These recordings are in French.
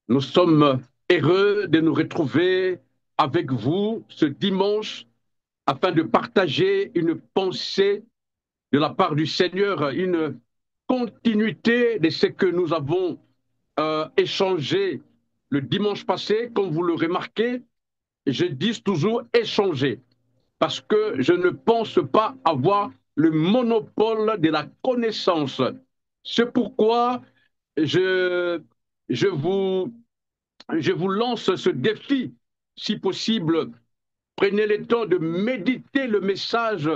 Nous sommes heureux de nous retrouver avec vous ce dimanche afin de partager une pensée de la part du Seigneur, une continuité de ce que nous avons échangé le dimanche passé. Comme vous le remarquez, je dis toujours échanger parce que je ne pense pas avoir le monopole de la connaissance. C'est pourquoi je, je vous je vous lance ce défi, si possible. Prenez le temps de méditer le message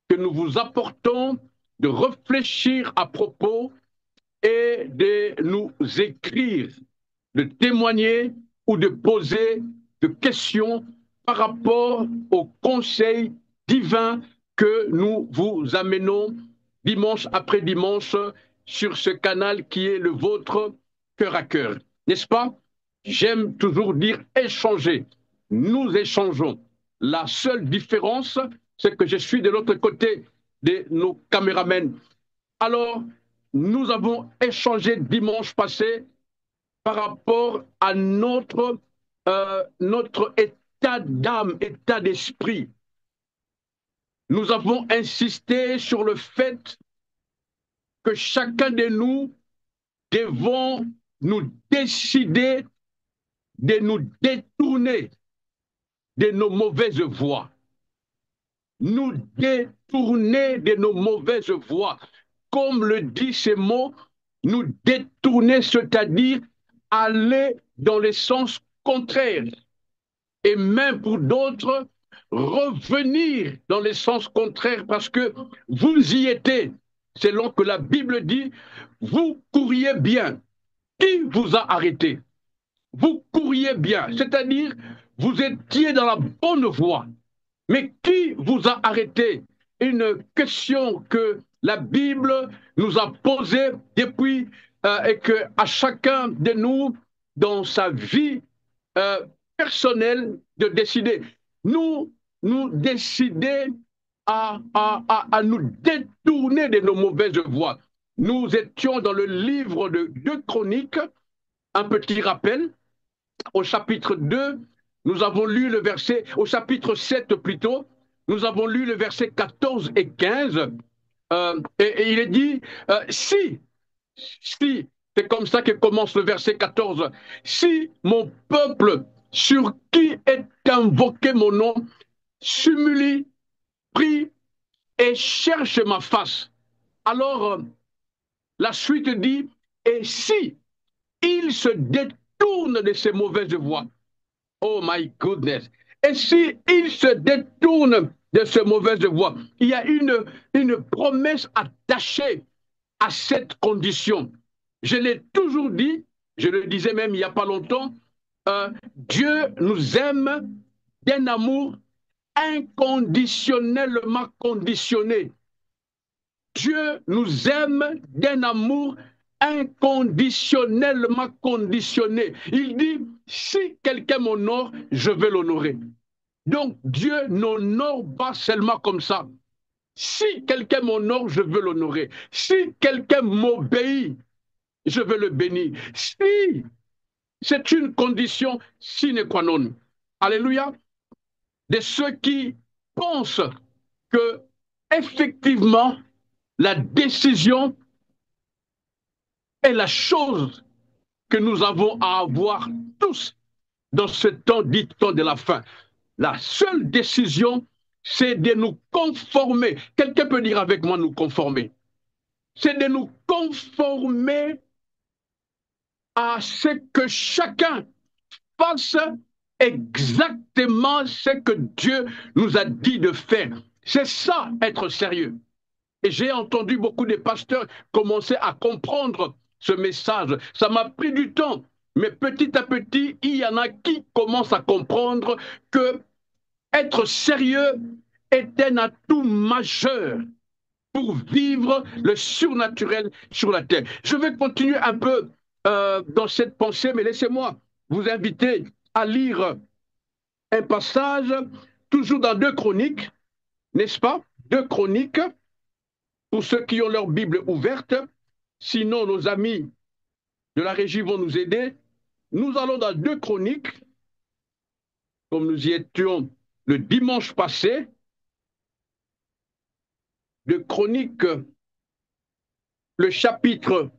que nous vous apportons, de réfléchir à propos et de nous écrire, de témoigner ou de poser des questions par rapport au conseil divin que nous vous amenons dimanche après dimanche sur ce canal qui est le vôtre, cœur à cœur. N'est-ce pas? J'aime toujours dire échanger. Nous échangeons. La seule différence, c'est que je suis de l'autre côté de nos caméramens. Alors, nous avons échangé dimanche passé par rapport à notre état d'âme, état d'esprit. Nous avons insisté sur le fait que chacun de nous devons nous décider de nous détourner de nos mauvaises voies. Nous détourner de nos mauvaises voies. Comme le dit ce mot, nous détourner, c'est-à-dire aller dans le sens contraire. Et même pour d'autres, revenir dans le sens contraire parce que vous y étiez. Selon que la Bible dit, vous couriez bien. Qui vous a arrêté? Vous couriez bien, c'est-à-dire vous étiez dans la bonne voie. Mais qui vous a arrêté? Une question que la Bible nous a posée depuis et que à chacun de nous, dans sa vie euh, personnelle, de décider. Nous décider à nous détourner de nos mauvaises voies. Nous étions dans le livre de 2 Chroniques, un petit rappel, au chapitre 2, nous avons lu le verset, au chapitre 7 plutôt, nous avons lu le verset 14 et 15, et il est dit, si, c'est comme ça que commence le verset 14, si mon peuple sur qui est invoqué mon nom s'humilie, prie et cherche ma face, alors la suite dit, et si il se détourne de ses mauvaises voies, oh my goodness. Et si il se détourne de ces mauvaises voies, il y a une promesse attachée à cette condition. Je l'ai toujours dit, je le disais même il n'y a pas longtemps, Dieu nous aime d'un amour inconditionnellement conditionné. Dieu nous aime d'un amour inconditionnellement conditionné. Il dit, si quelqu'un m'honore, je vais l'honorer. Donc Dieu n'honore pas seulement comme ça. Si quelqu'un m'honore, je veux l'honorer. Si quelqu'un m'obéit, je veux le bénir. Si c'est une condition sine qua non. Alléluia. De ceux qui pensent que effectivement la décision est la chose que nous avons à avoir tous dans ce temps dit temps de la fin. La seule décision, c'est de nous conformer. Quelqu'un peut dire avec moi nous conformer. C'est de nous conformer à ce que chacun fasse exactement ce que Dieu nous a dit de faire. C'est ça, être sérieux. Et j'ai entendu beaucoup de pasteurs commencer à comprendre ce message. Ça m'a pris du temps, mais petit à petit, il y en a qui commencent à comprendre que être sérieux est un atout majeur pour vivre le surnaturel sur la terre. Je vais continuer un peu dans cette pensée, mais laissez-moi vous inviter à lire un passage, toujours dans 2 Chroniques, n'est-ce pas? 2 Chroniques, pour ceux qui ont leur Bible ouverte. Sinon, nos amis de la régie vont nous aider. Nous allons dans 2 Chroniques, comme nous y étions le dimanche passé, 2 Chroniques, le chapitre,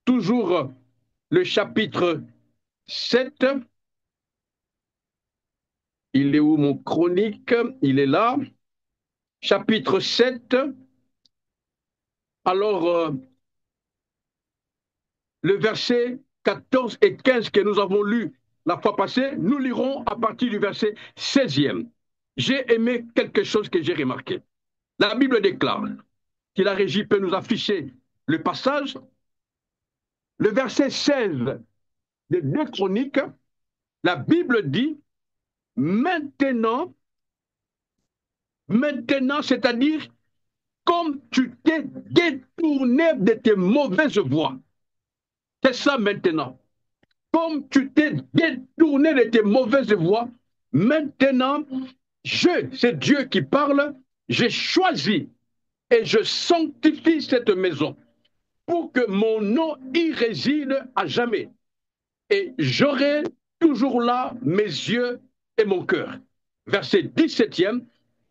toujours le chapitre 7. Il est où mon chronique? Il est là. Chapitre 7. Alors, le verset 14 et 15 que nous avons lu la fois passée, nous lirons à partir du verset 16e. J'ai aimé quelque chose que j'ai remarqué. La Bible déclare, si la régie peut nous afficher le passage, le verset 16 des 2 Chroniques, la Bible dit, maintenant, c'est-à-dire comme tu t'es détourné de tes mauvaises voies. C'est ça maintenant. Comme tu t'es détourné de tes mauvaises voies, maintenant, c'est Dieu qui parle, j'ai choisi et je sanctifie cette maison pour que mon nom y réside à jamais. Et j'aurai toujours là mes yeux et mon cœur. Verset 17e.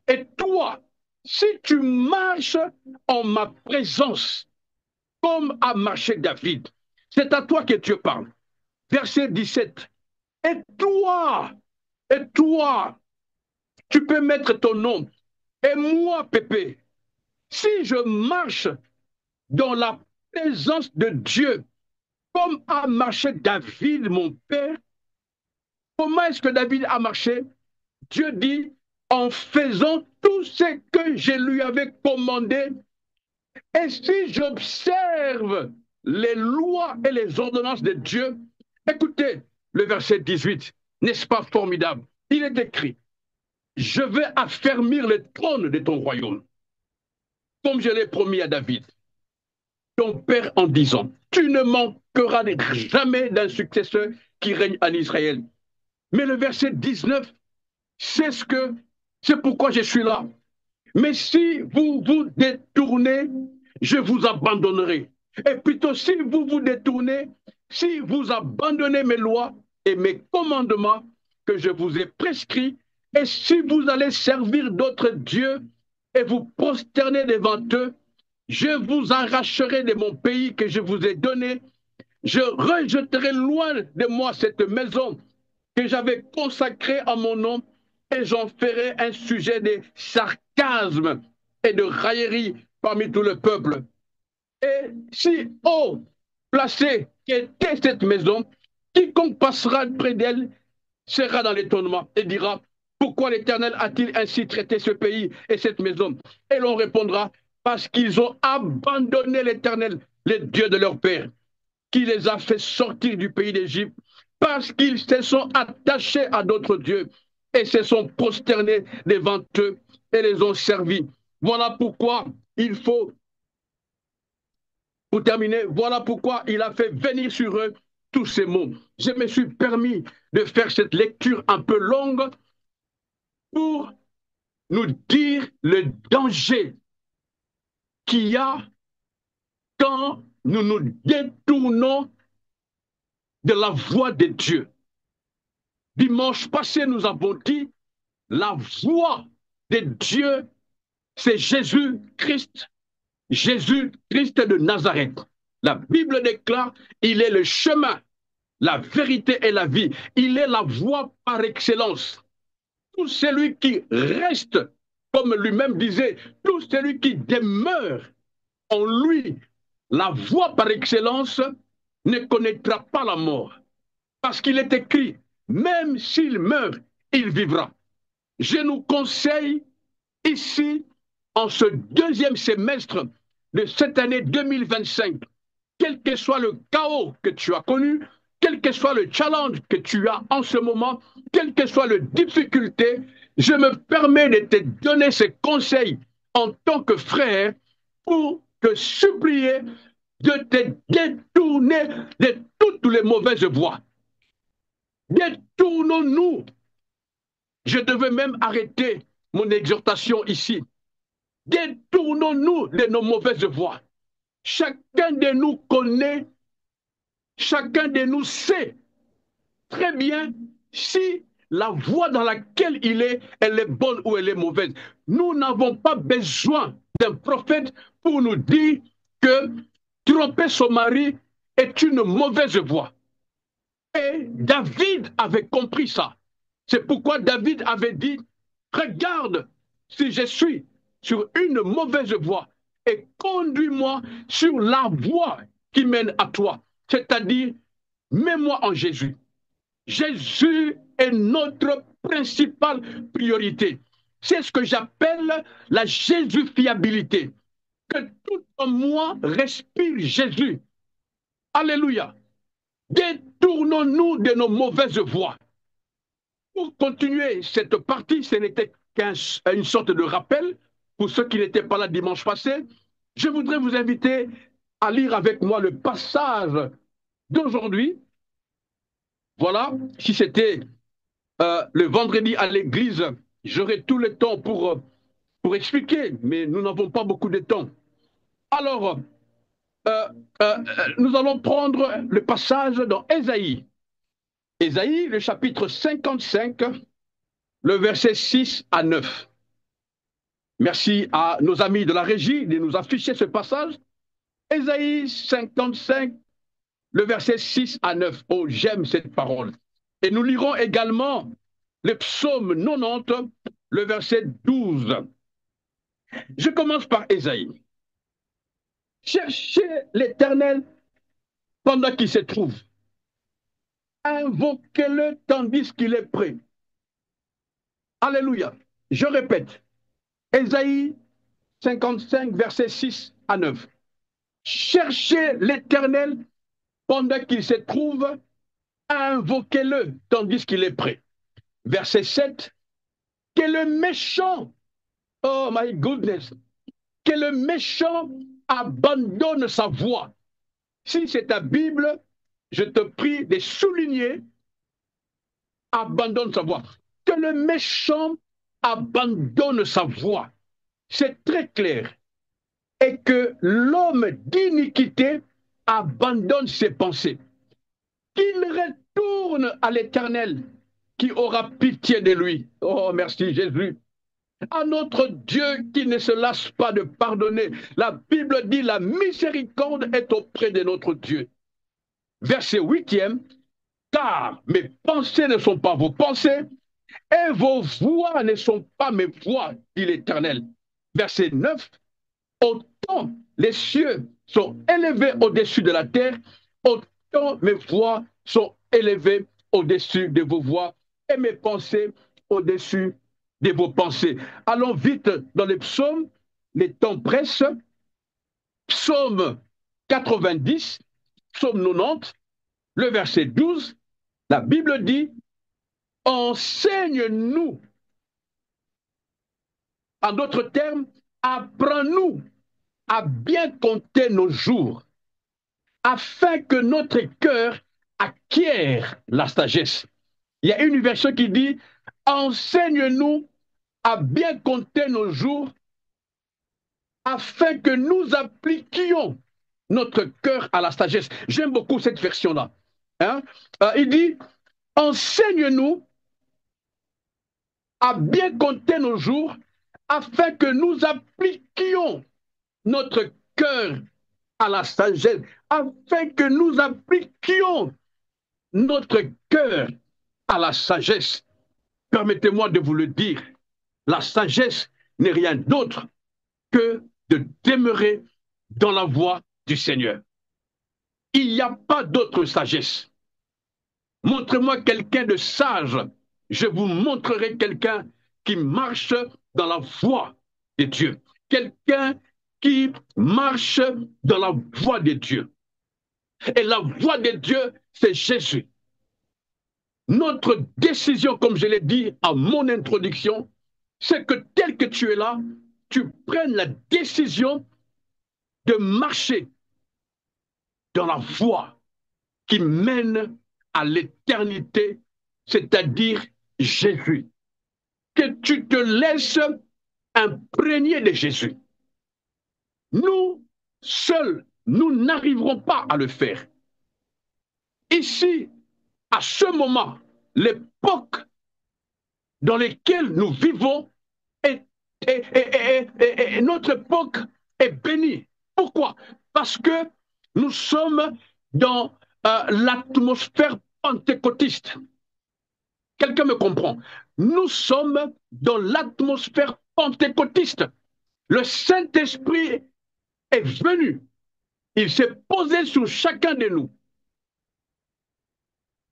Et toi, si tu marches en ma présence, comme a marché David, c'est à toi que Dieu parle. Verset 17. Et toi, tu peux mettre ton nom. Et moi, Pépé, si je marche dans la présence de Dieu, comme a marché David, mon père, comment est-ce que David a marché? Dieu dit, en faisant tout ce que je lui avais commandé. Et si j'observe les lois et les ordonnances de Dieu, écoutez le verset 18, n'est-ce pas formidable? Il est écrit, je vais affermir le trône de ton royaume, comme je l'ai promis à David, ton père, en disant, tu ne manqueras jamais d'un successeur qui règne en Israël. Mais le verset 19, c'est pourquoi je suis là. Mais si vous vous détournez, je vous abandonnerai. Et plutôt, si vous vous détournez, si vous abandonnez mes lois et mes commandements que je vous ai prescrits, et si vous allez servir d'autres dieux et vous prosterner devant eux, je vous arracherai de mon pays que je vous ai donné, je rejetterai loin de moi cette maison que j'avais consacrée à mon nom, et j'en ferai un sujet de sarcasme et de raillerie parmi tout le peuple. Et si haut placé qu'était cette maison, quiconque passera près d'elle sera dans l'étonnement et dira, pourquoi l'Éternel a-t-il ainsi traité ce pays et cette maison? Et l'on répondra, parce qu'ils ont abandonné l'Éternel, le Dieu de leur père, qui les a fait sortir du pays d'Égypte, parce qu'ils se sont attachés à d'autres dieux et se sont prosternés devant eux et les ont servis. Voilà pourquoi il faut, pour terminer, voilà pourquoi il a fait venir sur eux tous ces mots. Je me suis permis de faire cette lecture un peu longue pour nous dire le danger qu'il y a quand nous nous détournons de la voie de Dieu. Dimanche passé, nous avons dit, la voie de Dieu, c'est Jésus-Christ, Jésus-Christ de Nazareth. La Bible déclare, il est le chemin, la vérité et la vie. Il est la voie par excellence. Tout celui qui reste, comme lui-même disait, tout celui qui demeure en lui, la voie par excellence, ne connaîtra pas la mort. Parce qu'il est écrit, même s'il meurt, il vivra. Je nous conseille ici, en ce deuxième semestre de cette année 2025, quel que soit le chaos que tu as connu, quel que soit le challenge que tu as en ce moment, quelle que soit la difficulté, je me permets de te donner ces conseils en tant que frère pour te supplier de te détourner de toutes les mauvaises voies. Détournons-nous. Je devais même arrêter mon exhortation ici. Détournons-nous de nos mauvaises voies. Chacun de nous connaît, chacun de nous sait très bien si la voie dans laquelle il est, elle est bonne ou elle est mauvaise. Nous n'avons pas besoin d'un prophète pour nous dire que tromper son mari est une mauvaise voie. Et David avait compris ça. C'est pourquoi David avait dit, regarde si je suis sur une mauvaise voie et conduis-moi sur la voie qui mène à toi. C'est-à-dire, mets-moi en Jésus. Jésus est notre principale priorité. C'est ce que j'appelle la Jésus-fiabilité. Que tout en moi respire Jésus. Alléluia. Détournons-nous de nos mauvaises voies. Pour continuer cette partie, ce n'était qu'une sorte de rappel pour ceux qui n'étaient pas là dimanche passé. Je voudrais vous inviter à lire avec moi le passage d'aujourd'hui. Voilà, si c'était le vendredi à l'église, j'aurai tout le temps pour expliquer, mais nous n'avons pas beaucoup de temps. Alors, euh, nous allons prendre le passage dans Ésaïe. Ésaïe, le chapitre 55, le verset 6 à 9. Merci à nos amis de la régie de nous afficher ce passage. Ésaïe 55, le verset 6 à 9. Oh, j'aime cette parole. Et nous lirons également le psaume 90, le verset 12. Je commence par Ésaïe. Cherchez l'Éternel pendant qu'il se trouve. Invoquez-le tandis qu'il est prêt. Alléluia. Je répète. Ésaïe 55, verset 6 à 9. Cherchez l'Éternel pendant qu'il se trouve. Invoquez-le tandis qu'il est prêt. Verset 7. Que le méchant, oh my goodness, que le méchant abandonne sa voie. Si c'est ta Bible, je te prie de souligner, abandonne sa voie. Que le méchant abandonne sa voie. C'est très clair. Et que l'homme d'iniquité abandonne ses pensées. Qu'il retourne à l'Éternel qui aura pitié de lui. Oh, merci Jésus. À notre Dieu qui ne se lasse pas de pardonner. La Bible dit la miséricorde est auprès de notre Dieu. Verset 8e, car mes pensées ne sont pas vos pensées et vos voix ne sont pas mes voix, dit l'Éternel. Verset 9, autant les cieux sont élevés au-dessus de la terre, autant mes voix sont élevées au-dessus de vos voix et mes pensées au-dessus de vos pensées. Allons vite dans les psaumes, les temps pressent. Psaume 90, psaume 90, le verset 12, la Bible dit, enseigne-nous. En d'autres termes, apprends-nous à bien compter nos jours, afin que notre cœur acquiert la sagesse. Il y a une version qui dit, enseigne-nous à bien compter nos jours, afin que nous appliquions notre cœur à la sagesse. J'aime beaucoup cette version-là. Hein? Il dit, enseigne-nous à bien compter nos jours, afin que nous appliquions notre cœur à la sagesse, afin que nous appliquions notre cœur à la sagesse. Permettez-moi de vous le dire, la sagesse n'est rien d'autre que de demeurer dans la voie du Seigneur. Il n'y a pas d'autre sagesse. Montrez-moi quelqu'un de sage, je vous montrerai quelqu'un qui marche dans la voie de Dieu. Quelqu'un qui marche dans la voie de Dieu. Et la voie de Dieu, c'est Jésus. Notre décision, comme je l'ai dit à mon introduction, c'est que tel que tu es là, tu prennes la décision de marcher dans la voie qui mène à l'éternité, c'est-à-dire Jésus. Que tu te laisses imprégner de Jésus. Nous, seuls, nous n'arriverons pas à le faire. Ici, À ce moment, l'époque dans laquelle nous vivons et notre époque est bénie. Pourquoi? Parce que nous sommes dans l'atmosphère pentecôtiste. Quelqu'un me comprend? Nous sommes dans l'atmosphère pentecôtiste. Le Saint-Esprit est venu. Il s'est posé sur chacun de nous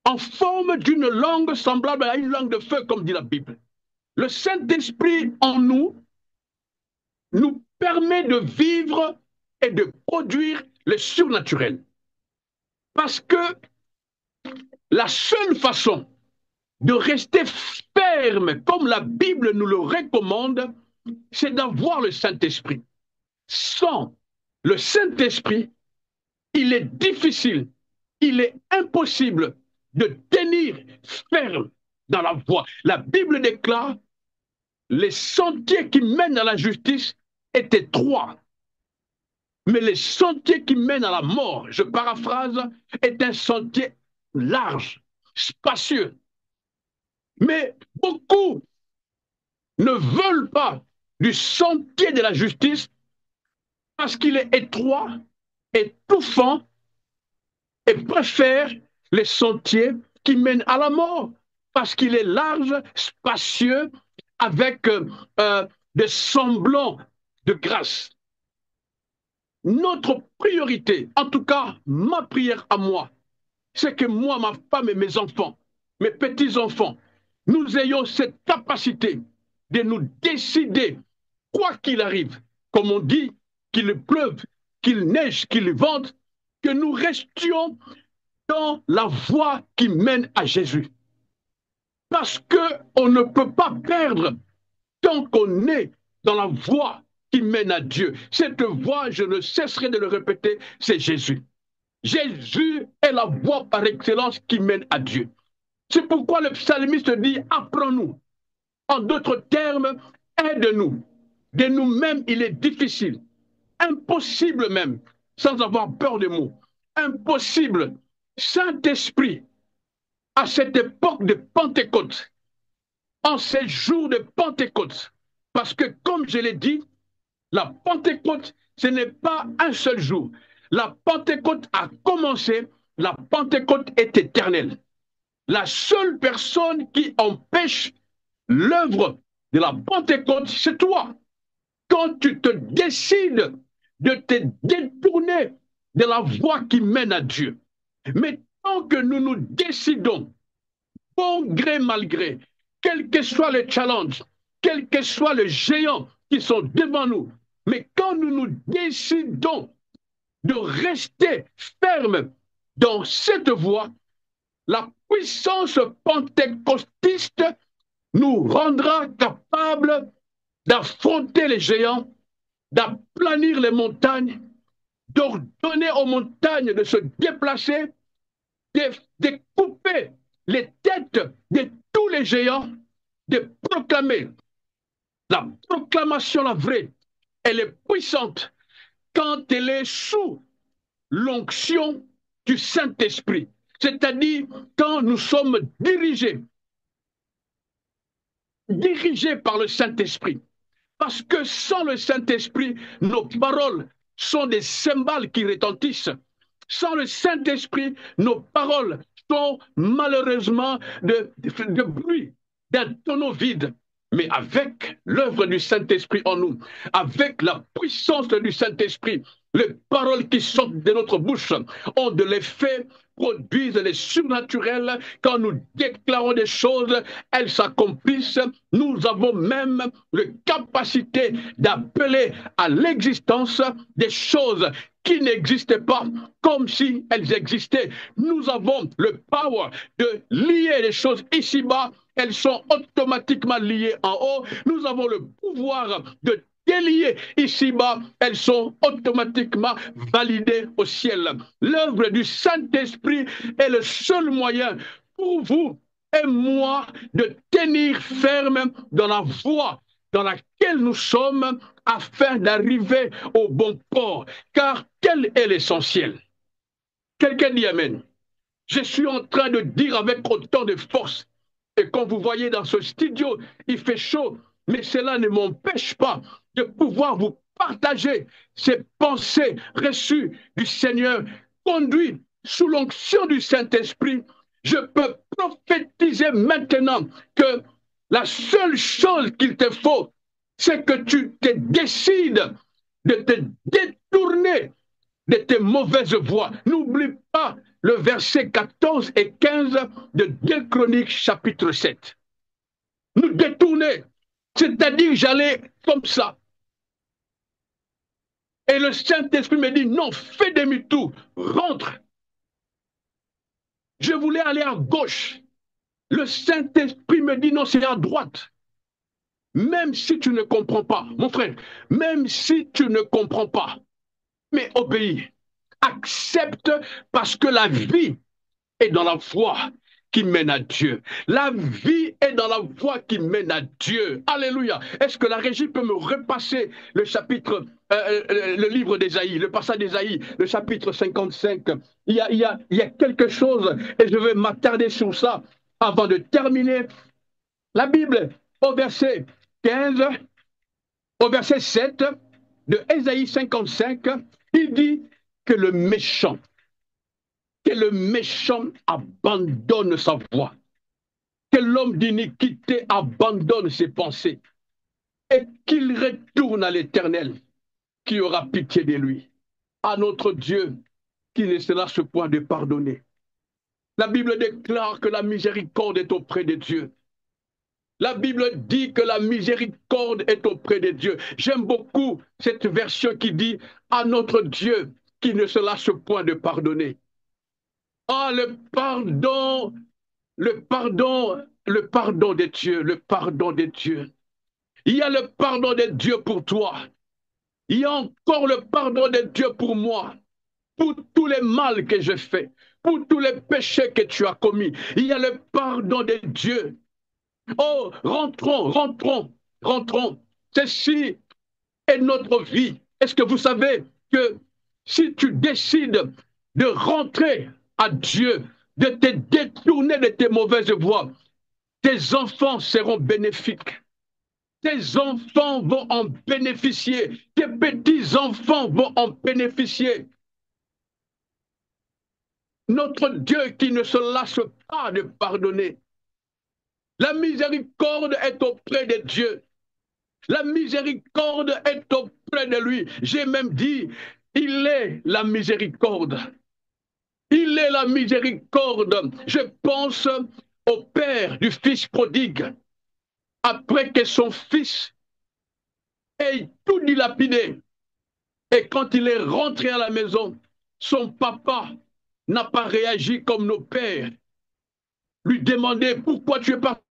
en forme d'une langue semblable à une langue de feu, comme dit la Bible. Le Saint-Esprit en nous nous permet de vivre et de produire le surnaturel. Parce que la seule façon de rester ferme, comme la Bible nous le recommande, c'est d'avoir le Saint-Esprit. Sans le Saint-Esprit, il est difficile, il est impossible de tenir ferme dans la voie. La Bible déclare, les sentiers qui mènent à la justice étaient trois. Mais les sentiers qui mènent à la mort, je paraphrase, est un sentier large, spacieux. Mais beaucoup ne veulent pas du sentier de la justice parce qu'il est étroit, étouffant et préfèrent les sentiers qui mènent à la mort parce qu'il est large, spacieux, avec des semblants de grâce. Notre priorité, en tout cas ma prière à moi, c'est que moi, ma femme et mes enfants, mes petits-enfants, nous ayons cette capacité de nous décider, quoi qu'il arrive, comme on dit, qu'il pleuve, qu'il neige, qu'il vente, que nous restions dans la voie qui mène à Jésus. Parce qu'on ne peut pas perdre tant qu'on est dans la voie qui mène à Dieu. Cette voie, je ne cesserai de le répéter, c'est Jésus. Jésus est la voie par excellence qui mène à Dieu. C'est pourquoi le psalmiste dit, apprends-nous. En d'autres termes, aide-nous. De nous-mêmes, il est difficile, impossible même, sans avoir peur des mots, impossible. Saint-Esprit, à cette époque de Pentecôte, en ces jours de Pentecôte, parce que comme je l'ai dit, la Pentecôte, ce n'est pas un seul jour. La Pentecôte a commencé, la Pentecôte est éternelle. La seule personne qui empêche l'œuvre de la Pentecôte, c'est toi. Quand tu te décides de te détourner de la voie qui mène à Dieu. Mais tant que nous nous décidons, bon gré mal gré, quel que soit le challenge, quel que soit le géant qui sont devant nous, mais quand nous nous décidons de rester fermes dans cette voie, la puissance pentecôtiste nous rendra capables d'affronter les géants, d'aplanir les montagnes, d'ordonner aux montagnes de se déplacer, de couper les têtes de tous les géants, de proclamer. La proclamation, la vraie, elle est puissante quand elle est sous l'onction du Saint-Esprit, c'est-à-dire quand nous sommes dirigés par le Saint-Esprit. Parce que sans le Saint-Esprit, nos paroles sont des cymbales qui retentissent. Sans le Saint-Esprit, nos paroles sont malheureusement de bruit, d'un tonneau vide. Mais avec l'œuvre du Saint-Esprit en nous, avec la puissance du Saint-Esprit, les paroles qui sortent de notre bouche ont de l'effet, produisent les surnaturels. Quand nous déclarons des choses, elles s'accomplissent. Nous avons même la capacité d'appeler à l'existence des choses qui n'existaient pas, comme si elles existaient. Nous avons le power de lier les choses ici-bas, elles sont automatiquement liées en haut. Nous avons le pouvoir de déliées ici-bas, elles sont automatiquement validées au ciel. L'œuvre du Saint-Esprit est le seul moyen pour vous et moi de tenir ferme dans la voie dans laquelle nous sommes afin d'arriver au bon port. Car quel est l'essentiel? Quelqu'un dit Amen. Je suis en train de dire avec autant de force. Et comme vous voyez dans ce studio, il fait chaud, mais cela ne m'empêche pas de pouvoir vous partager ces pensées reçues du Seigneur, conduites sous l'onction du Saint-Esprit. Je peux prophétiser maintenant que la seule chose qu'il te faut, c'est que tu te décides de te détourner de tes mauvaises voies. N'oublie pas le verset 14 et 15 de 2 Chroniques chapitre 7. Nous détourner, c'est-à-dire j'allais comme ça. Et le Saint-Esprit me dit, non, fais demi-tour, rentre. Je voulais aller à gauche. Le Saint-Esprit me dit, non, c'est à droite. Même si tu ne comprends pas, mon frère, même si tu ne comprends pas, mais obéis, accepte parce que la vie est dans la foi qui mène à Dieu. La vie est dans la voie qui mène à Dieu. Alléluia. Est-ce que la régie peut me repasser le chapitre, le livre d'Ésaïe, le passage d'Ésaïe, le chapitre 55? Il y a quelque chose, et je vais m'attarder sur ça avant de terminer. La Bible, au verset 15, au verset 7 de Ésaïe 55, il dit que le méchant abandonne sa voie, que l'homme d'iniquité abandonne ses pensées et qu'il retourne à l'Éternel qui aura pitié de lui, à notre Dieu qui ne sera ce point de pardonner. La Bible déclare que la miséricorde est auprès de Dieu. La Bible dit que la miséricorde est auprès de Dieu. J'aime beaucoup cette version qui dit à notre Dieu qui ne se lâche point de pardonner. Ah, le pardon de Dieu, le pardon de Dieu. Il y a le pardon de Dieu pour toi. Il y a encore le pardon de Dieu pour moi, pour tous les mal que j'ai fait, pour tous les péchés que tu as commis. Il y a le pardon de Dieu. Oh, rentrons, rentrons, rentrons. Ceci est notre vie. Est-ce que vous savez que si tu décides de rentrer à Dieu, de te détourner de tes mauvaises voies, tes enfants seront bénéfiques. Tes enfants vont en bénéficier. Tes petits-enfants vont en bénéficier. Notre Dieu qui ne se lasse pas de pardonner. La miséricorde est auprès de Dieu. La miséricorde est auprès de lui. J'ai même dit, il est la miséricorde. Il est la miséricorde. Je pense au père du fils prodigue. Après que son fils ait tout dilapidé, et quand il est rentré à la maison, son papa n'a pas réagi comme nos pères. Lui demander pourquoi tu es parti,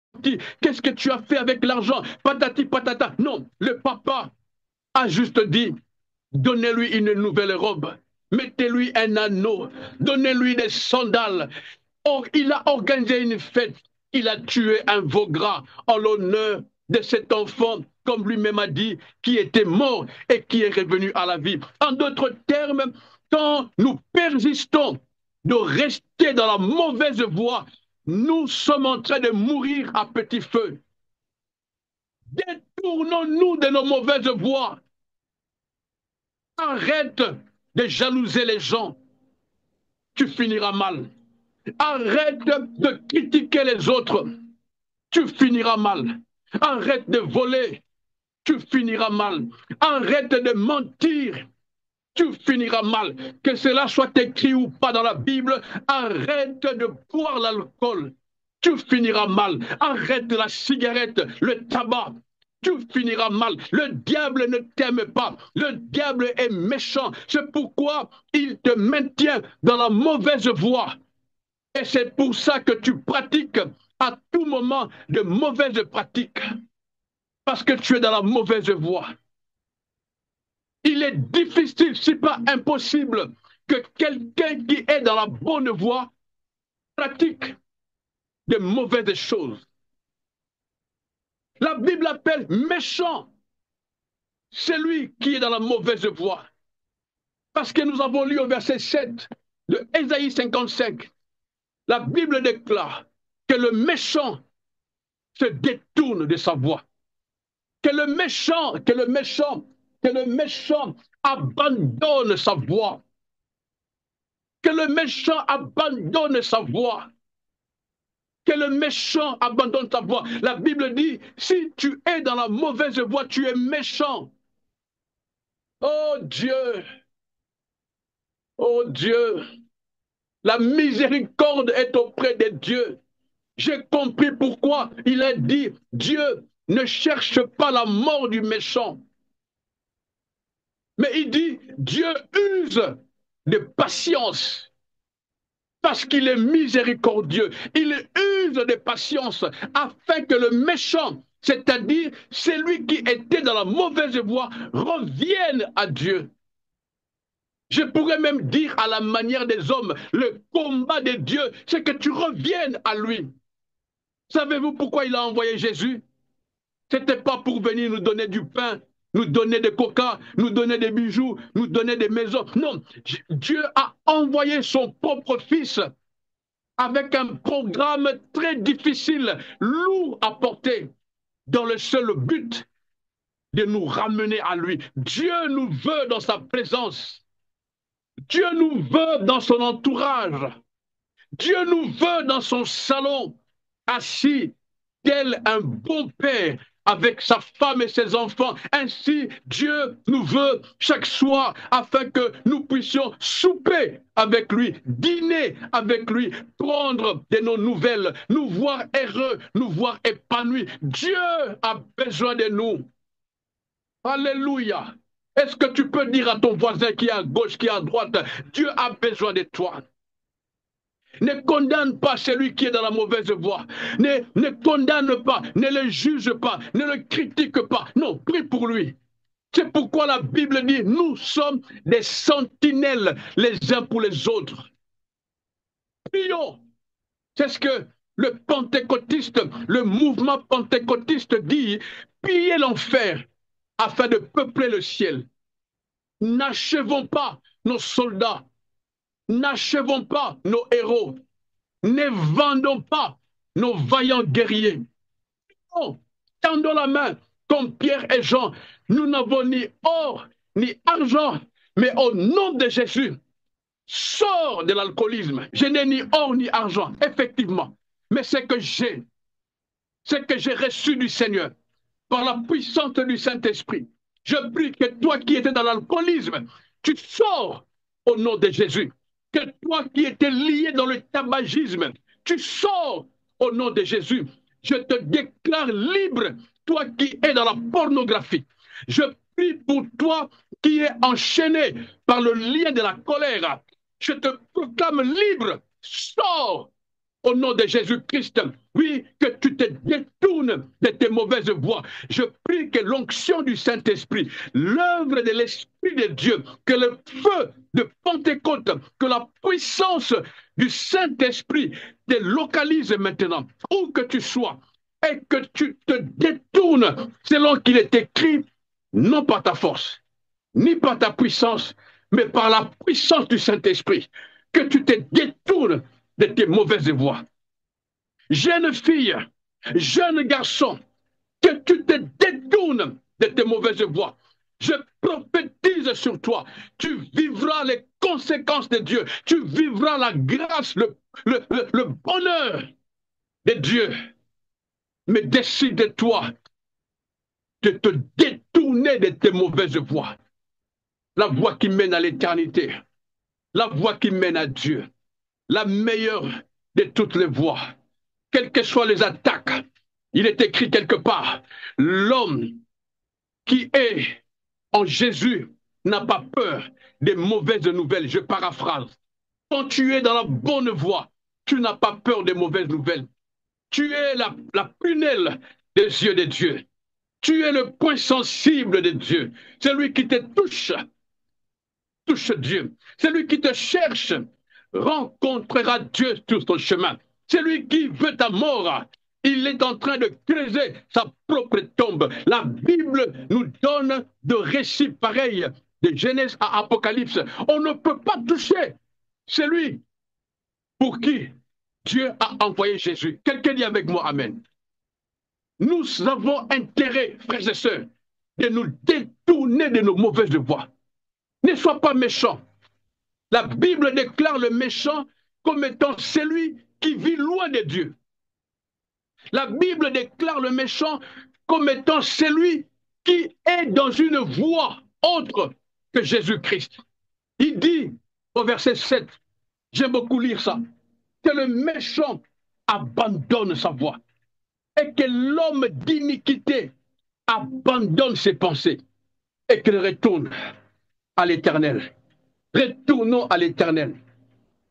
qu'est-ce que tu as fait avec l'argent, patati patata. Non, le papa a juste dit, donnez-lui une nouvelle robe, mettez-lui un anneau, donnez-lui des sandales. Or, il a organisé une fête, il a tué un veau gras en l'honneur de cet enfant, comme lui-même a dit, qui était mort et qui est revenu à la vie. En d'autres termes, quand nous persistons de rester dans la mauvaise voie, nous sommes en train de mourir à petit feu. Détournons-nous de nos mauvaises voies. Arrête de jalouser les gens. Tu finiras mal. Arrête de critiquer les autres. Tu finiras mal. Arrête de voler. Tu finiras mal. Arrête de mentir. Tu finiras mal. Que cela soit écrit ou pas dans la Bible, arrête de boire l'alcool. Tu finiras mal. Arrête la cigarette, le tabac. Tu finiras mal. Le diable ne t'aime pas. Le diable est méchant. C'est pourquoi il te maintient dans la mauvaise voie. Et c'est pour ça que tu pratiques à tout moment de mauvaises pratiques. Parce que tu es dans la mauvaise voie. Il est difficile, si pas impossible, que quelqu'un qui est dans la bonne voie pratique de mauvaises choses. La Bible appelle méchant celui qui est dans la mauvaise voie. Parce que nous avons lu au verset 7 de Ésaïe 55. La Bible déclare que le méchant se détourne de sa voie, que le méchant abandonne sa voie, que le méchant abandonne sa voie, que le méchant abandonne sa voie. La Bible dit, si tu es dans la mauvaise voie, tu es méchant. Oh Dieu, oh Dieu, la miséricorde est auprès de Dieu. J'ai compris pourquoi il a dit, Dieu ne cherche pas la mort du méchant. Mais il dit, Dieu use de patience parce qu'il est miséricordieux. Il use de patience afin que le méchant, c'est-à-dire celui qui était dans la mauvaise voie, revienne à Dieu. Je pourrais même dire à la manière des hommes, le combat de Dieu, c'est que tu reviennes à lui. Savez-vous pourquoi il a envoyé Jésus? Ce n'était pas pour venir nous donner du pain, nous donner des coca, nous donner des bijoux, nous donner des maisons. Non, Dieu a envoyé son propre fils avec un programme très difficile, lourd à porter, dans le seul but de nous ramener à lui. Dieu nous veut dans sa présence. Dieu nous veut dans son entourage. Dieu nous veut dans son salon, assis tel un bon père avec sa femme et ses enfants. Ainsi, Dieu nous veut chaque soir afin que nous puissions souper avec lui, dîner avec lui, prendre de nos nouvelles, nous voir heureux, nous voir épanouis. Dieu a besoin de nous. Alléluia. Est-ce que tu peux dire à ton voisin qui est à gauche, qui est à droite, Dieu a besoin de toi? Ne condamne pas celui qui est dans la mauvaise voie. Ne condamne pas, ne le juge pas, ne le critique pas. Non, prie pour lui. C'est pourquoi la Bible dit, nous sommes des sentinelles les uns pour les autres. Prions. C'est ce que le pentecôtiste, le mouvement pentecôtiste dit, pillez l'enfer afin de peupler le ciel. N'achevons pas nos soldats. N'achevons pas nos héros. Ne vendons pas nos vaillants guerriers. Oh, tendons la main comme Pierre et Jean. Nous n'avons ni or ni argent, mais au nom de Jésus, sors de l'alcoolisme. Je n'ai ni or ni argent, effectivement. Mais ce que j'ai reçu du Seigneur, par la puissance du Saint-Esprit. Je prie que toi qui étais dans l'alcoolisme, tu sors au nom de Jésus. Que toi qui étais lié dans le tabagisme, tu sors au nom de Jésus. Je te déclare libre, toi qui es dans la pornographie. Je prie pour toi qui es enchaîné par le lien de la colère. Je te proclame libre. Sors au nom de Jésus-Christ. Oui, que tu te détournes de tes mauvaises voies. Je prie que l'onction du Saint-Esprit, l'œuvre de l'Esprit de Dieu, que le feu de Pentecôte, que la puissance du Saint-Esprit te localise maintenant, où que tu sois, et que tu te détournes selon qu'il est écrit, non par ta force, ni par ta puissance, mais par la puissance du Saint-Esprit, que tu te détournes de tes mauvaises voies. Jeune fille, jeune garçon, que tu te détournes de tes mauvaises voies. Je prophétise sur toi. Tu vivras les conséquences de Dieu. Tu vivras la grâce, le bonheur de Dieu. Mais décide-toi de te détourner de tes mauvaises voies. La voie qui mène à l'éternité. La voie qui mène à Dieu. La meilleure de toutes les voies. Quelles que soient les attaques, il est écrit quelque part, l'homme qui est en Jésus n'a pas peur des mauvaises nouvelles. Je paraphrase. Quand tu es dans la bonne voie, tu n'as pas peur des mauvaises nouvelles. Tu es la prunelle des yeux de Dieu. Tu es le point sensible de Dieu. Celui qui te touche, touche Dieu. Celui qui te cherche, rencontrera Dieu sur son chemin. Celui qui veut ta mort, il est en train de creuser sa propre tombe. La Bible nous donne de récits pareils, de Genèse à Apocalypse. On ne peut pas toucher celui pour qui Dieu a envoyé Jésus. Quelqu'un dit avec moi Amen. Nous avons intérêt, frères et sœurs, de nous détourner de nos mauvaises voies. Ne sois pas méchant. La Bible déclare le méchant comme étant celui qui vit loin de Dieu. La Bible déclare le méchant comme étant celui qui est dans une voie autre que Jésus-Christ. Il dit au verset 7, j'aime beaucoup lire ça, que le méchant abandonne sa voie et que l'homme d'iniquité abandonne ses pensées et qu'il retourne à l'Éternel. Retournons à l'Éternel.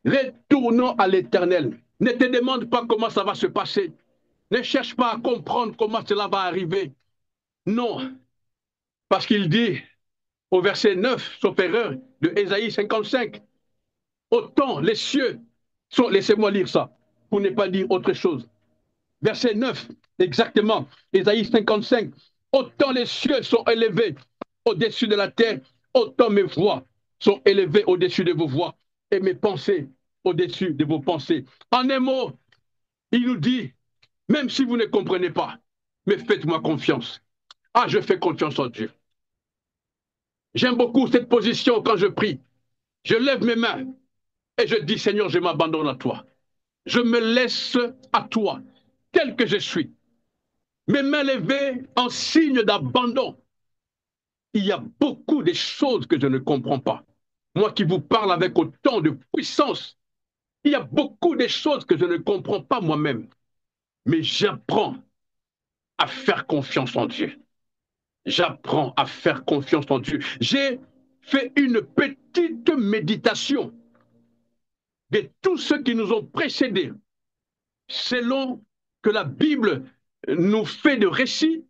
Retournons à l'Éternel. Ne te demande pas comment ça va se passer. Ne cherche pas à comprendre comment cela va arriver. Non, parce qu'il dit au verset 9, sauf erreur, de Ésaïe 55, autant les cieux sont, laissez-moi lire ça, pour ne pas dire autre chose. Verset 9, exactement, Ésaïe 55, autant les cieux sont élevés au-dessus de la terre, autant mes voix sont élevées au-dessus de vos voix et mes pensées au-dessus de vos pensées. En un mot, il nous dit, même si vous ne comprenez pas, mais faites-moi confiance. Ah, je fais confiance en Dieu. J'aime beaucoup cette position quand je prie. Je lève mes mains et je dis, Seigneur, je m'abandonne à toi. Je me laisse à toi, tel que je suis. Mes mains levées en signe d'abandon. Il y a beaucoup de choses que je ne comprends pas. Moi qui vous parle avec autant de puissance, il y a beaucoup de choses que je ne comprends pas moi-même. Mais j'apprends à faire confiance en Dieu. J'apprends à faire confiance en Dieu. J'ai fait une petite méditation de tous ceux qui nous ont précédés, selon que la Bible nous fait de récits.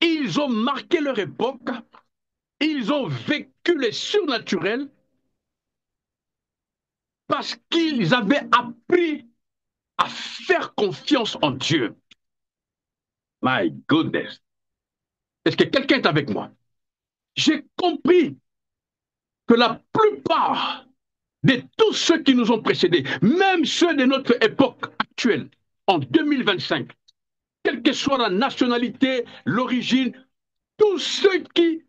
Ils ont marqué leur époque, ils ont vécu les surnaturels parce qu'ils avaient appris à faire confiance en Dieu. My goodness. Est-ce que quelqu'un est avec moi? J'ai compris que la plupart de tous ceux qui nous ont précédés, même ceux de notre époque actuelle, en 2025, quelle que soit la nationalité, l'origine, tous ceux qui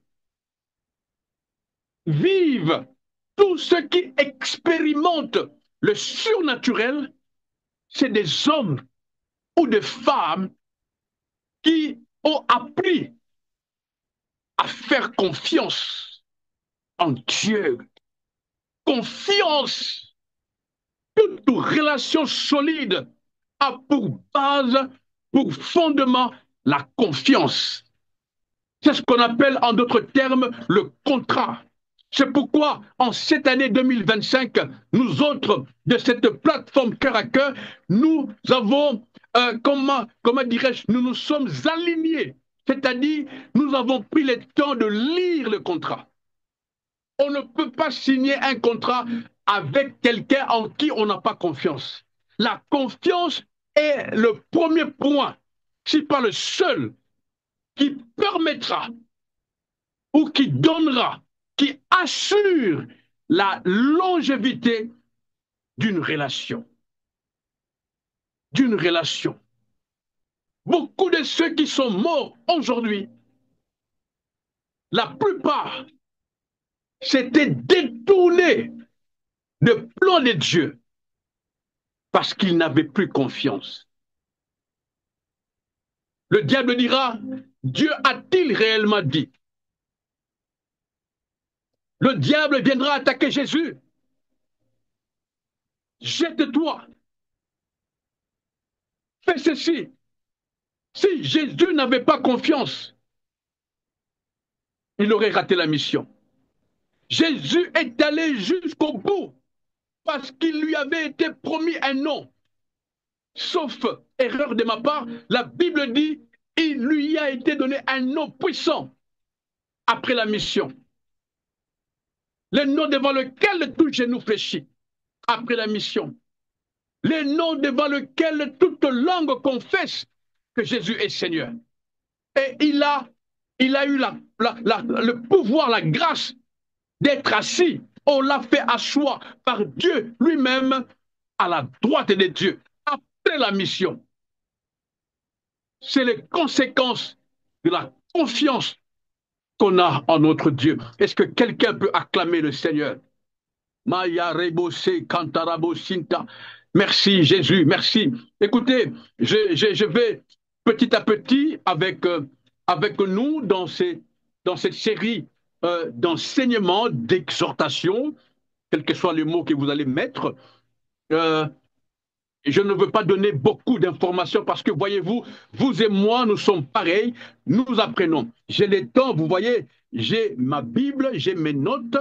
vivent, tous ceux qui expérimentent le surnaturel, c'est des hommes ou des femmes qui ont appris à faire confiance en Dieu. Confiance. Toute relation solide a pour base, pour fondement, la confiance. C'est ce qu'on appelle en d'autres termes le contrat. C'est pourquoi en cette année 2025, nous autres de cette plateforme Cœur à Cœur, nous avons, comment dirais-je, nous nous sommes alignés. C'est-à-dire, nous avons pris le temps de lire le contrat. On ne peut pas signer un contrat avec quelqu'un en qui on n'a pas confiance. La confiance est le premier point, si pas le seul, qui permettra ou qui donnera, qui assure la longévité d'une relation. D'une relation. Beaucoup de ceux qui sont morts aujourd'hui, la plupart s'étaient détournés du plan de Dieu parce qu'ils n'avaient plus confiance. Le diable dira, Dieu a-t-il réellement dit? Le diable viendra attaquer Jésus. Jette-toi. Fais ceci. Si Jésus n'avait pas confiance, il aurait raté la mission. Jésus est allé jusqu'au bout parce qu'il lui avait été promis un nom. Sauf erreur de ma part, la Bible dit, il lui a été donné un nom puissant après la mission. Le nom devant lequel tout genou fléchit après la mission. Le nom devant lequel toute langue confesse que Jésus est Seigneur. Et il a eu le pouvoir, la grâce d'être assis. On l'a fait asseoir par Dieu lui-même à la droite de Dieu, après la mission. C'est les conséquences de la confiance qu'on a en notre Dieu. Est-ce que quelqu'un peut acclamer le Seigneur? Maya Rebose Kantarabo Sinta. Merci Jésus, merci. Écoutez, je vais petit à petit avec nous dans cette série d'enseignements, d'exhortation, quel que soit le mot que vous allez mettre. Euh, je ne veux pas donner beaucoup d'informations parce que, voyez-vous, vous et moi, nous sommes pareils, nous apprenons. J'ai le temps, vous voyez, j'ai ma Bible, j'ai mes notes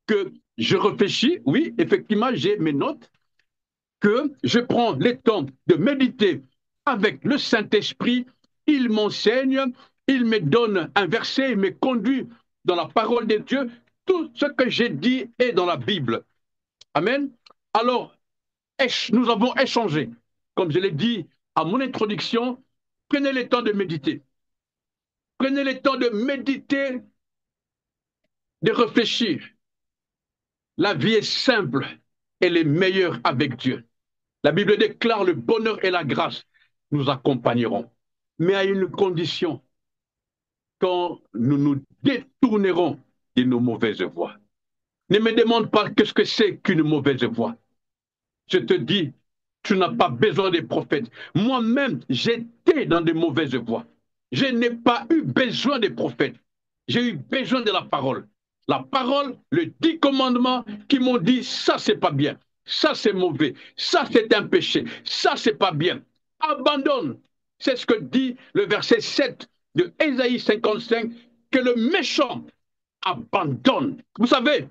que je réfléchis. Oui, effectivement, j'ai mes notes que je prends le temps de méditer avec le Saint-Esprit. Il m'enseigne, il me donne un verset, il me conduit dans la parole de Dieu. Tout ce que j'ai dit est dans la Bible. Amen. Alors, nous avons échangé. Comme je l'ai dit à mon introduction, prenez le temps de méditer. Prenez le temps de méditer, de réfléchir. La vie est simple, elle est meilleure avec Dieu. La Bible déclare le bonheur et la grâce nous accompagneront. Mais à une condition, quand nous nous détournerons de nos mauvaises voies. Ne me demande pas qu'est-ce que c'est qu'une mauvaise voie. Je te dis, tu n'as pas besoin des prophètes. Moi-même, j'étais dans de mauvaises voies. Je n'ai pas eu besoin des prophètes. J'ai eu besoin de la parole. La parole, le 10 commandements qui m'ont dit, ça c'est pas bien, ça c'est mauvais, ça c'est un péché, ça c'est pas bien. Abandonne. C'est ce que dit le verset 7 de Ésaïe 55, que le méchant abandonne. Vous savez,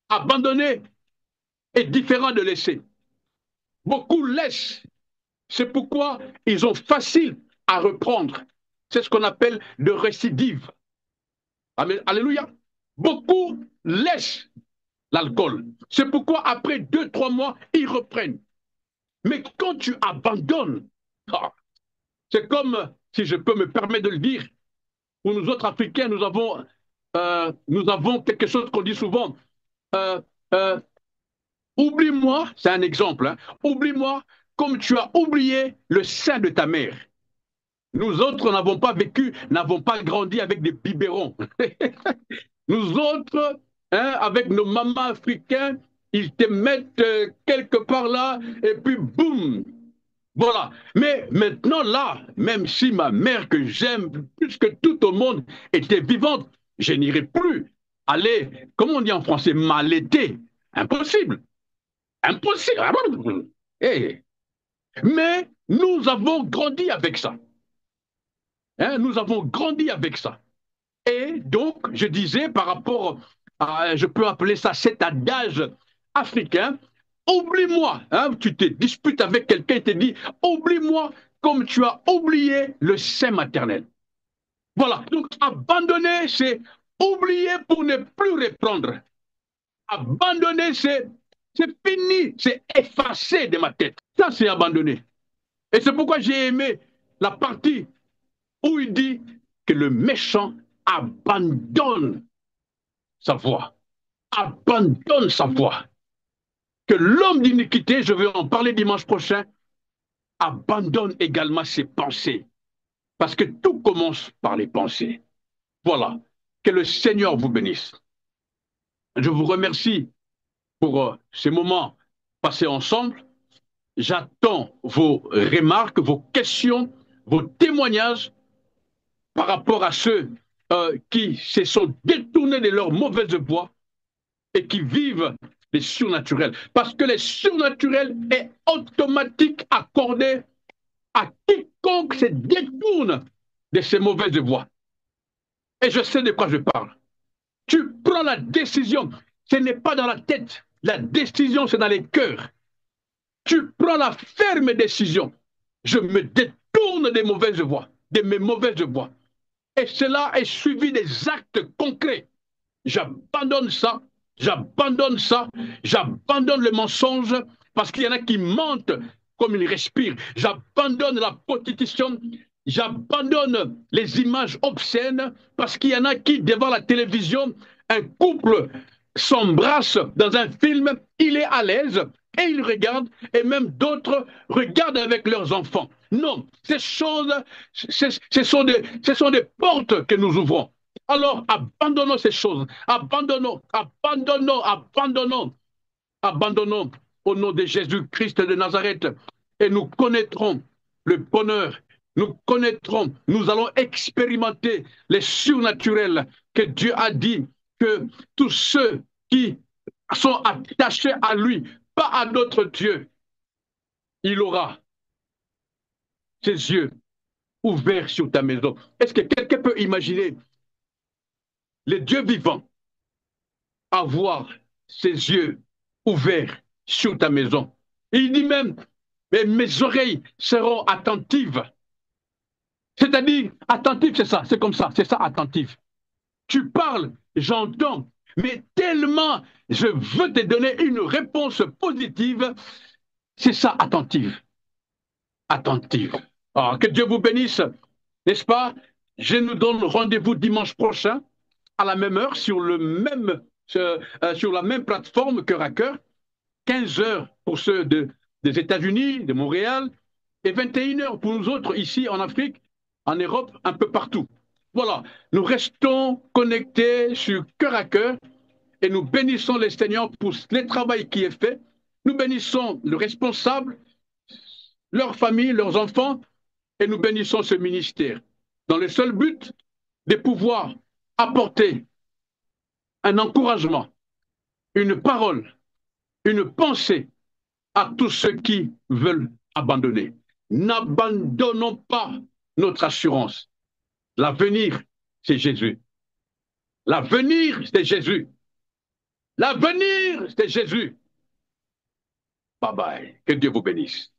abandonner est différent de laisser. Beaucoup laissent. C'est pourquoi ils ont facile à reprendre. C'est ce qu'on appelle de récidive. Amen. Alléluia. Beaucoup laissent l'alcool. C'est pourquoi après 2, 3 mois, ils reprennent. Mais quand tu abandonnes, c'est comme, si je peux me permettre de le dire, pour nous autres Africains, nous avons quelque chose qu'on dit souvent. Euh, euh, Oublie-moi, c'est un exemple, hein, oublie-moi comme tu as oublié le sein de ta mère. Nous autres n'avons pas vécu, n'avons pas grandi avec des biberons. Nous autres, hein, avec nos mamans africains, ils te mettent quelque part là, et puis boum, voilà. Mais maintenant là, même si ma mère que j'aime plus que tout au monde était vivante, je n'irai plus aller, comment on dit en français, m'allaiter. Impossible. Impossible. Hey. Mais nous avons grandi avec ça. Hein, nous avons grandi avec ça. Et donc, je disais par rapport à, je peux appeler ça cet adage africain, oublie-moi, hein, tu te disputes avec quelqu'un et te dit, oublie-moi comme tu as oublié le sein maternel. Voilà, donc abandonner, c'est oublier pour ne plus reprendre. Abandonner, c'est fini, c'est effacé de ma tête. Ça, c'est abandonner. Et c'est pourquoi j'ai aimé la partie où il dit que le méchant abandonne sa voix. Abandonne sa voix. Que l'homme d'iniquité, je vais en parler dimanche prochain, abandonne également ses pensées. Parce que tout commence par les pensées. Voilà. Que le Seigneur vous bénisse. Je vous remercie pour ces moments passés ensemble. J'attends vos remarques, vos questions, vos témoignages par rapport à ceux qui se sont détournés de leur mauvaise voie et qui vivent les surnaturels. Parce que les surnaturels est automatique accordé à quiconque se détourne de ces mauvaises voies. Et je sais de quoi je parle. Tu prends la décision. Ce n'est pas dans la tête. La décision, c'est dans les cœurs. Tu prends la ferme décision. Je me détourne des mauvaises voies, de mes mauvaises voies. Et cela est suivi des actes concrets. J'abandonne ça, j'abandonne ça, j'abandonne le mensonge parce qu'il y en a qui mentent comme ils respirent. J'abandonne la prostitution, j'abandonne les images obscènes parce qu'il y en a qui, devant la télévision, un couple s'embrasse dans un film, il est à l'aise, et ils regardent, et même d'autres regardent avec leurs enfants. Non, ces choses, ce sont des portes que nous ouvrons. Alors, abandonnons ces choses. Abandonnons, abandonnons, abandonnons, abandonnons au nom de Jésus-Christ de Nazareth. Et nous connaîtrons le bonheur. Nous connaîtrons, nous allons expérimenter les surnaturels que Dieu a dit que tous ceux qui sont attachés à lui, pas à d'autres dieux, il aura ses yeux ouverts sur ta maison. Est-ce que quelqu'un peut imaginer les dieux vivants avoir ses yeux ouverts sur ta maison? Et il dit même, mais mes oreilles seront attentives. C'est-à-dire, attentif, c'est ça, c'est comme ça, c'est ça, attentif. Tu parles, j'entends, mais tellement je veux te donner une réponse positive, c'est ça, attentive, attentive. Alors, que Dieu vous bénisse, n'est-ce pas? Je nous donne rendez-vous dimanche prochain à la même heure sur la même plateforme Cœur à Cœur, 15 heures pour ceux des États-Unis, de Montréal, et 21 heures pour nous autres ici en Afrique, en Europe, un peu partout. Voilà, nous restons connectés sur Cœur à Cœur et nous bénissons les Seigneurs pour le travail qui est fait. Nous bénissons le responsable, leur famille, leurs enfants, et nous bénissons ce ministère dans le seul but de pouvoir apporter un encouragement, une parole, une pensée à tous ceux qui veulent abandonner. N'abandonnons pas notre assurance. L'avenir, c'est Jésus. L'avenir, c'est Jésus. L'avenir, c'est Jésus. Bye bye. Que Dieu vous bénisse.